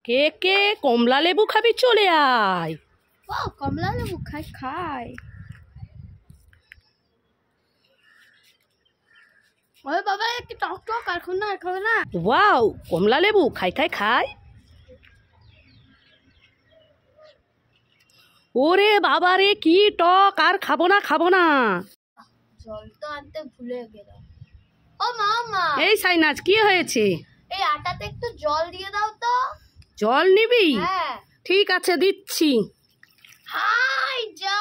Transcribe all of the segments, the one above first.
কে কে কমলা লেবু খাবি চলে আয়। ও কমলা লেবু খাই খাই। ওরে বাবা কি টক টক আর খাবে না। ওয়াও কমলা লেবু খাই খাই খাই। ওরে বাবা রে কি টক, আর খাবো না খাবো না। জল তো আনতে ভুলে গেলাম। ও মা এই সাইনাজ কি হয়েছে? এই আটাতে একটু জল দিয়ে দাও তো। জল নিবি? হ্যাঁ ঠিক আছে দিচ্ছি। হাই যা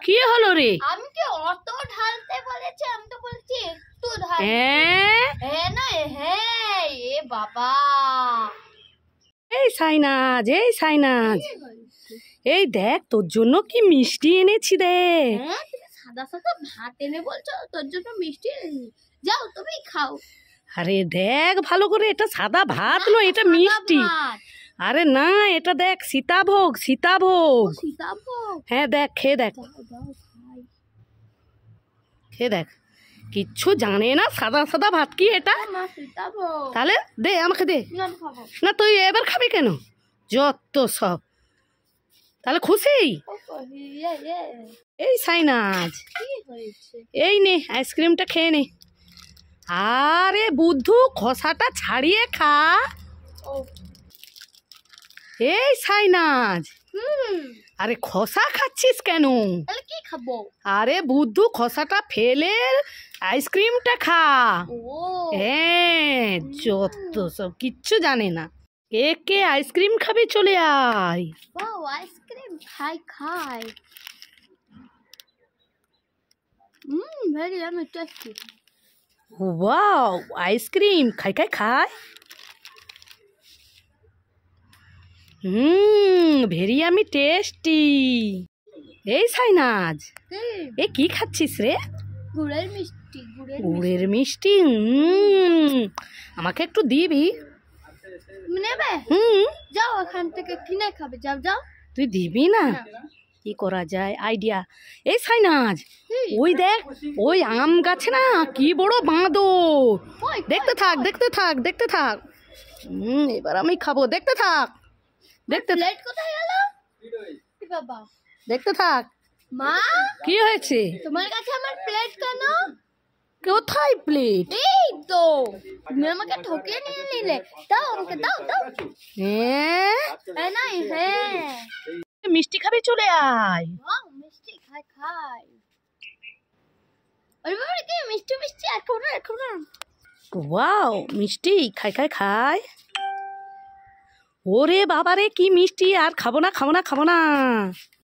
কি হলো রে? আমি কি অত ঢালতে বলেছি? আমি তো বলছি একটু ঢাল। হ্যাঁ না হ্যাঁ এ বাবা। এই সাইনাজ এই দেখ তোর জন্য কি মিষ্টি এনেছি দেখ। হ্যাঁ তুমি সাদা সাদা ভাত এনে বলছো তোর জন্য মিষ্টি এনেছি। যাও তুমি খাও। আরে দেখ ভালো করে, এটা সাদা ভাত নয়, এটা মিষ্টি। আরে না এটা দেখ সীতাভোগ। সীতাভোগ হ্যাঁ দেখ খেয়ে দেখ, খেয়ে দেখ। কিচ্ছু জানে না সাদা সাদা ভাত কি এটা। তাহলে দে আমাকে দে। না তুই এবার খাবি কেন? যত সব। তাহলে খুশি? এই সাইনাজ এই নে আইসক্রিমটা খেয়ে নে। আরে বুদ্ধু খোসাটা ছাড়িয়ে খা। এই সাইনাজ আরে খোসা খাচ্ছিস কেন? কি খাবো? আরে বুদ্ধু খোসাটা ফেলে আইসক্রিমটা খা। হ্যাঁ যত সব কিচ্ছু জানে না। কে কে আইসক্রিম খাবি চলে আয়। আইসক্রিম খাই খাই। Very yummy tasty. Wow ice cream খাই খাই খাই। Very yummy tasty. এই সাইনাজ এ কি খাচ্ছিস রে? গুড়ের মিষ্টি। গুড়ের মিষ্টি। আমাকে একটু দিবি? নেবে? যাও এখান থেকে কিনে খাবে। যাও যাও। তুই দিবি না? কি করা যায় আইডিয়া। এই সাইনাজ ওই দেখ ওই আম গাছে না কি বড় বাঁদর। দেখতে থাক দেখতে থাক দেখতে থাক। এবার আমি খাবো, দেখতে থাক দেখতে থাক। কোথায় গেল বাবা? দেখতে থাক। মা কি হয়েছে? তোমার কাছে আমার প্লেট কেন? কোথায় প্লেট? এই তো তুমি আমাকে ঠকিয়ে নিয়ে নিলে। দাও আমাকে দাও দাও। হ্যাঁ না হ্যাঁ মিষ্টি খাবি চলে আয়। মিষ্টি খাই খাই। আরে বাবা কি মিষ্টি মিষ্টি এখন না। ওয়াও মিষ্টি খাই খাই খাই। ওরে বাবারে কি মিষ্টি, আর খাবো না খাবো না খাবো না।